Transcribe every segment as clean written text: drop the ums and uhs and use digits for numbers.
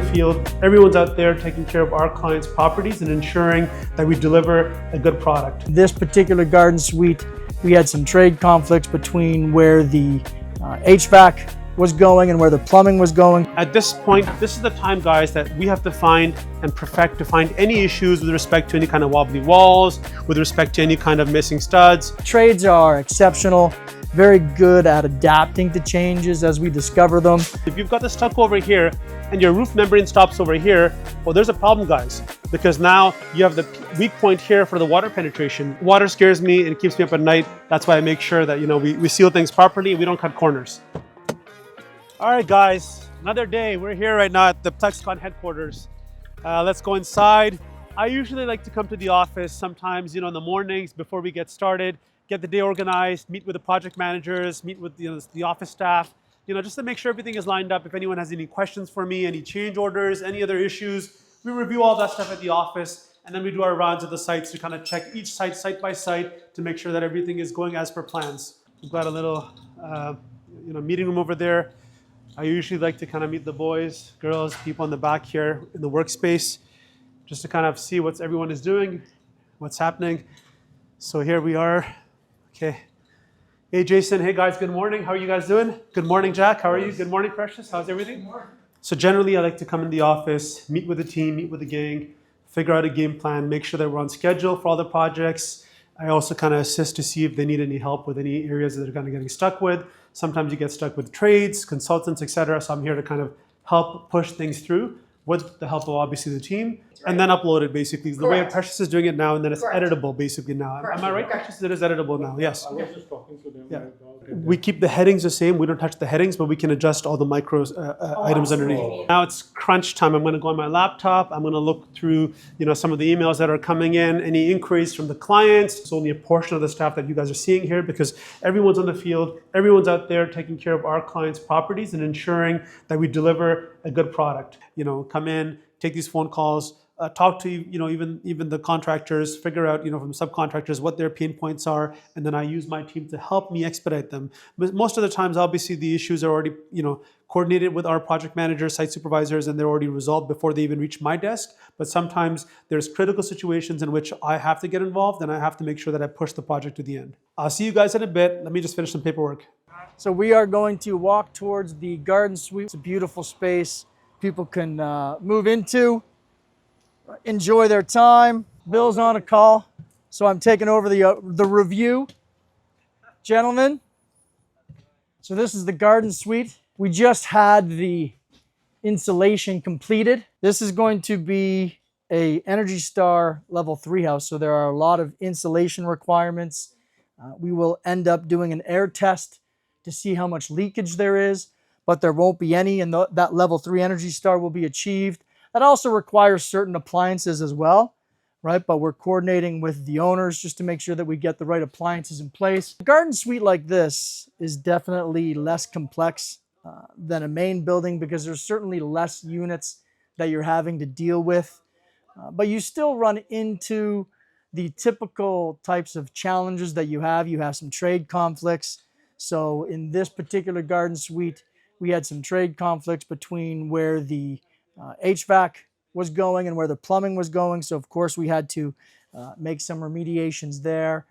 field, everyone's out there taking care of our clients' properties and ensuring that we deliver a good product. This particular garden suite, we had some trade conflicts between where the HVAC was going and where the plumbing was going. At this point, this is the time, guys, that we have to find and perfect to find any issues with respect to any kind of wobbly walls, with respect to any kind of missing studs. Trades are exceptional, very good at adapting to changes as we discover them. If you've got the stucco over here and your roof membrane stops over here, well, there's a problem, guys, because now you have the weak point here for the water penetration. Water scares me and it keeps me up at night. That's why I make sure that, we seal things properly and we don't cut corners. All right, guys, another day. We're here right now at the plexcon headquarters. Let's go inside. I usually like to come to the office sometimes, in the mornings before we get started, get the day organized, meet with the project managers, meet with the office staff, just to make sure everything is lined up. If anyone has any questions for me, any change orders, any other issues, we review all that stuff at the office, and then we do our rounds at the sites to kind of check each site by site to make sure that everything is going as per plans. We've got a little meeting room over there. I usually like to kind of meet the boys, girls, people in the back here in the workspace, just to kind of see what everyone is doing, what's happening. So here we are. Okay. Hey, Jason. Hey, guys. Good morning. How are you guys doing? Good morning, Jack. How are you? Good morning, Precious. How's everything? So generally, I like to come in the office, meet with the team, meet with the gang, figure out a game plan, make sure that we're on schedule for all the projects. I also kind of assist to see if they need any help with any areas that they're kind of getting stuck with. Sometimes you get stuck with trades, consultants, etc. So I'm here to kind of help push things through with the help of obviously the team, and then upload it basically. The way Precious is doing it now, and then it's editable basically now. Am I right, Precious? It is editable now, yes. I was just talking to them. Yeah. We keep the headings the same. We don't touch the headings, but we can adjust all the micro items underneath. Now it's crunch time. I'm going to go on my laptop. I'm going to look through, some of the emails that are coming in, any inquiries from the clients. It's only a portion of the staff that you guys are seeing here because everyone's on the field. Everyone's out there taking care of our clients' properties and ensuring that we deliver a good product. Come in, take these phone calls, talk to even the contractors, figure out from subcontractors what their pain points are, and then I use my team to help me expedite them. But most of the times, obviously, the issues are already coordinated with our project managers, site supervisors, and they're already resolved before they even reach my desk. But sometimes there's critical situations in which I have to get involved, and I have to make sure that I push the project to the end. I'll see you guys in a bit. Let me just finish some paperwork. So we are going to walk towards the garden suite. It's a beautiful space people can move into, enjoy their time. Bill's on a call, so I'm taking over the review. Gentlemen, so this is the garden suite. We just had the insulation completed. This is going to be a Energy Star level 3 house, so there are a lot of insulation requirements. We will end up doing an air test to see how much leakage there is, but there won't be any, and that level 3 Energy Star will be achieved. That also requires certain appliances as well, right? But we're coordinating with the owners just to make sure that we get the right appliances in place. A garden suite like this is definitely less complex than a main building because there's certainly less units that you're having to deal with. But you still run into the typical types of challenges that you have. You have some trade conflicts. So in this particular garden suite, we had some trade conflicts between where the HVAC was going and where the plumbing was going. So of course we had to make some remediations there.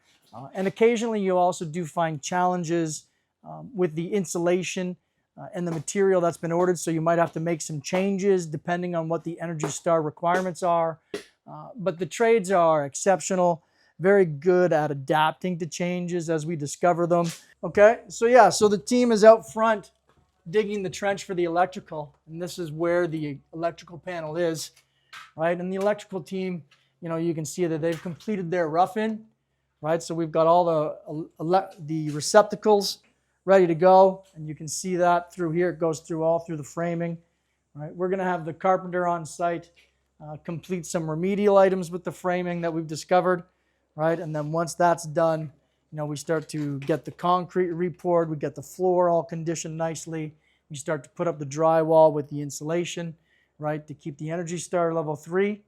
And occasionally you also do find challenges with the insulation and the material that's been ordered. So you might have to make some changes depending on what the Energy Star requirements are. But the trades are exceptional, very good at adapting to changes as we discover them. Okay, so the team is out front digging the trench for the electrical, and this is where the electrical panel is, right? And the electrical team, you can see that they've completed their rough-in, right? So we've got all the receptacles ready to go, and you can see that through here. It goes through all through the framing, right? We're going to have the carpenter on site complete some remedial items with the framing that we've discovered, right? And then once that's done, we start to get the concrete repoured, we get the floor all conditioned nicely, we start to put up the drywall with the insulation, right, to keep the Energy Star level 3,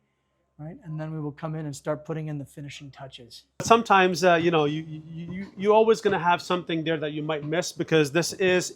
right? And then we will come in and start putting in the finishing touches. Sometimes, you're always going to have something there that you might miss because this is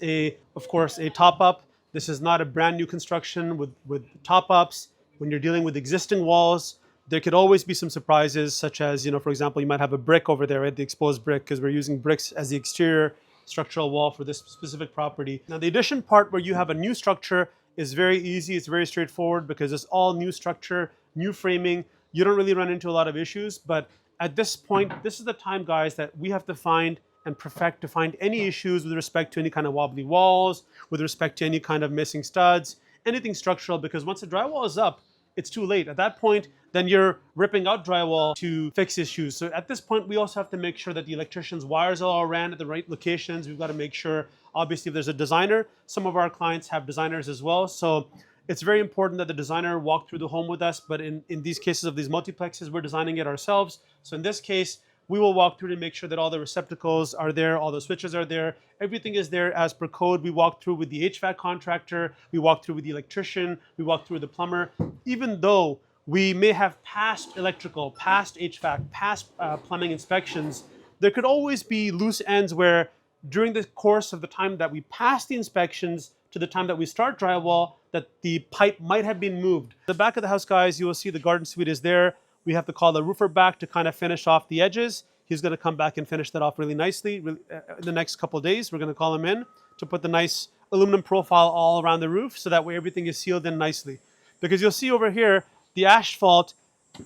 of course, a top-up This is not a brand new construction with top-ups. When you're dealing with existing walls, there could always be some surprises, such as, for example, you might have a brick over there, right? The exposed brick, because we're using bricks as the exterior structural wall for this specific property. Now, the addition part where you have a new structure is very easy. It's very straightforward because it's all new structure, new framing. You don't really run into a lot of issues. But at this point, this is the time, guys, that we have to find and perfect to find any issues with respect to any kind of wobbly walls, with respect to any kind of missing studs, anything structural, because once the drywall is up, it's too late. At that point, then you're ripping out drywall to fix issues. So at this point, we also have to make sure that the electrician's wires are all ran at the right locations. We've got to make sure, obviously, if there's a designer, some of our clients have designers as well. So it's very important that the designer walk through the home with us. But in these cases of these multiplexes, we're designing it ourselves. So in this case, we will walk through to make sure that all the receptacles are there, all the switches are there, everything is there as per code. We walk through with the HVAC contractor, we walk through with the electrician, we walk through with the plumber. Even though we may have past electrical, past HVAC, past plumbing inspections, there could always be loose ends where during the course of the time that we pass the inspections to the time that we start drywall, that the pipe might have been moved. The back of the house, guys, you will see the garden suite is there. We have to call the roofer back to kind of finish off the edges. He's going to come back and finish that off really nicely. In the next couple of days, we're going to call him in to put the nice aluminum profile all around the roof so that way everything is sealed in nicely. Because you'll see over here, the asphalt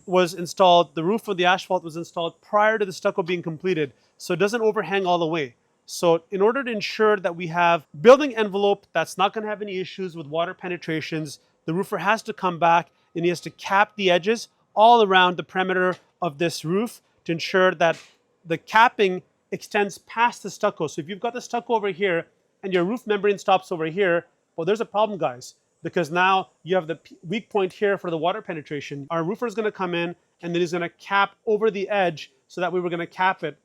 was installed, the roof of the asphalt was installed prior to the stucco being completed, so it doesn't overhang all the way. So in order to ensure that we have building envelope that's not going to have any issues with water penetrations, the roofer has to come back and he has to cap the edges all around the perimeter of this roof to ensure that the capping extends past the stucco. So if you've got the stucco over here and your roof membrane stops over here, well, there's a problem, guys, because now you have the weak point here for the water penetration. Our roofer is going to come in and then he's going to cap over the edge, so that way we're going to cap it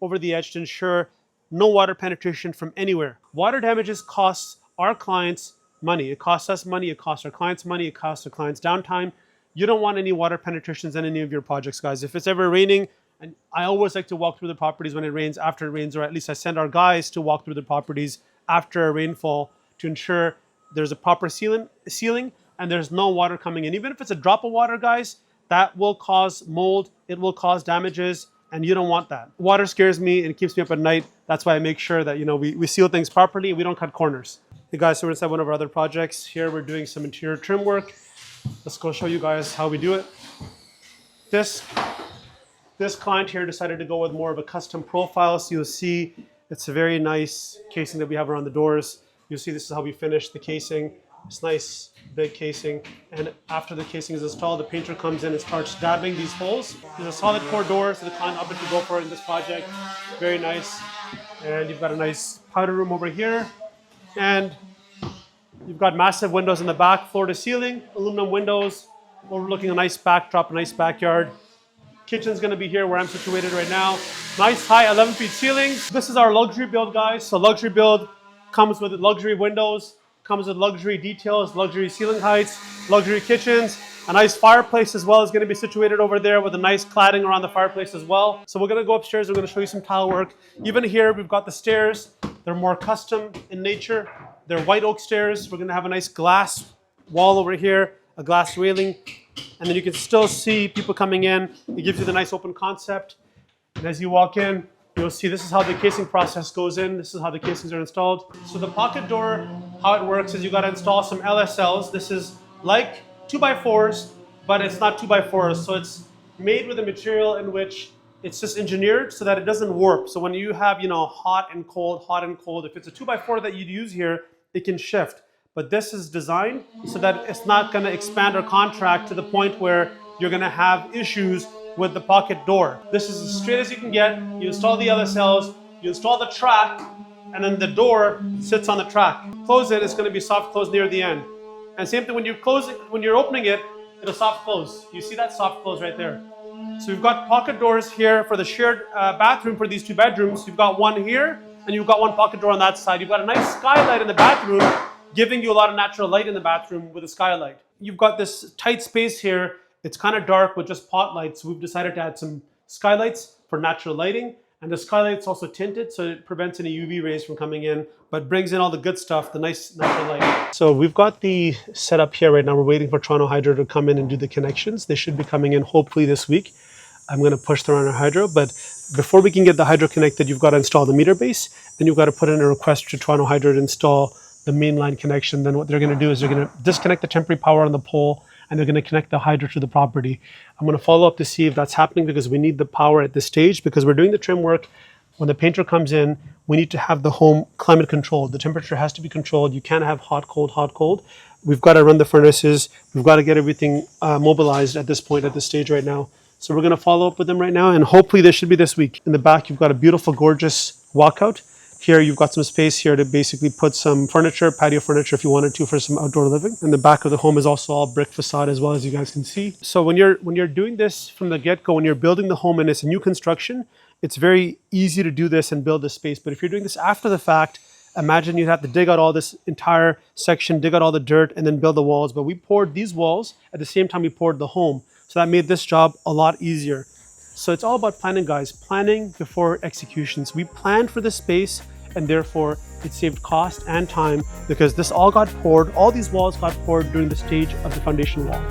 over the edge to ensure no water penetration from anywhere. Water damages costs our clients money. It costs us money. It costs our clients money. It costs our clients downtime. You don't want any water penetrations in any of your projects, guys. If it's ever raining, and I always like to walk through the properties when it rains, after it rains, or at least I send our guys to walk through the properties after a rainfall to ensure there's a proper sealing and there's no water coming in. Even if it's a drop of water, guys, that will cause mold, it will cause damages, and you don't want that. Water scares me and it keeps me up at night. That's why I make sure that we seal things properly and we don't cut corners. Hey guys, so we're inside one of our other projects. Here we're doing some interior trim work. Let's go show you guys how we do it. This client here decided to go with more of a custom profile. So you'll see it's a very nice casing that we have around the doors. You'll see this is how we finish the casing. It's nice, big casing. And after the casing is installed, the painter comes in and starts dabbing these holes. There's a solid core door, so the client opted to go for it in this project. Very nice. And you've got a nice powder room over here. And you've got massive windows in the back, floor to ceiling, aluminum windows, overlooking a nice backdrop, a nice backyard. Kitchen's gonna be here where I'm situated right now. Nice high 11 feet ceilings. This is our luxury build, guys. So luxury build comes with luxury windows, comes with luxury details, luxury ceiling heights, luxury kitchens. A nice fireplace as well is gonna be situated over there with a nice cladding around the fireplace as well. So we're gonna go upstairs, we're gonna show you some tile work. Even here, we've got the stairs. They're more custom in nature. They're white oak stairs. We're gonna have a nice glass wall over here, a glass railing, and then you can still see people coming in. It gives you the nice open concept. And as you walk in, you'll see this is how the casing process goes in. This is how the casings are installed. So the pocket door, how it works is you gotta install some LSLs. This is like 2x4s, but it's not 2x4s. So it's made with a material in which it's just engineered so that it doesn't warp. So when you have, hot and cold, if it's a 2x4 that you'd use here, it can shift. But this is designed so that it's not gonna expand or contract to the point where you're gonna have issues with the pocket door. This is as straight as you can get. You install the LSLs, you install the track, and then the door sits on the track. Close it, it's gonna be soft close near the end. And same thing when you're opening it, it'll soft close. You see that soft close right there. So we've got pocket doors here for the shared bathroom for these two bedrooms. You've got one here, and you've got one pocket door on that side. You've got a nice skylight in the bathroom, giving you a lot of natural light in the bathroom with a skylight. You've got this tight space here. It's kind of dark with just pot lights. So we've decided to add some skylights for natural lighting. And the skylight's also tinted, so it prevents any UV rays from coming in, but brings in all the good stuff, the nice natural light. So we've got the setup here right now. We're waiting for Toronto Hydro to come in and do the connections. They should be coming in hopefully this week. I'm going to push Toronto Hydro, but before we can get the hydro connected, you've got to install the meter base, and you've got to put in a request to Toronto Hydro to install the mainline connection. Then what they're going to do is they're going to disconnect the temporary power on the pole, and they're going to connect the hydro to the property. I'm going to follow up to see if that's happening, because we need the power at this stage, because we're doing the trim work. When the painter comes in, we need to have the home climate controlled. The temperature has to be controlled. You can't have hot, cold, hot, cold. We've got to run the furnaces. We've got to get everything mobilized at this point, at this stage right now. So we're going to follow up with them right now, and hopefully this should be this week. In the back, you've got a beautiful, gorgeous walkout. Here, you've got some space here to basically put some furniture, patio furniture if you wanted to, for some outdoor living. And the back of the home is also all brick facade as well, as you guys can see. So when you're doing this from the get-go, when you're building the home and it's a new construction, it's very easy to do this and build this space. But if you're doing this after the fact, imagine you'd have to dig out all this entire section, dig out all the dirt, and then build the walls. But we poured these walls at the same time we poured the home. So that made this job a lot easier. So it's all about planning, guys. Planning before executions. We planned for this space, and therefore it saved cost and time, because this all got poured, all these walls got poured during the stage of the foundation wall.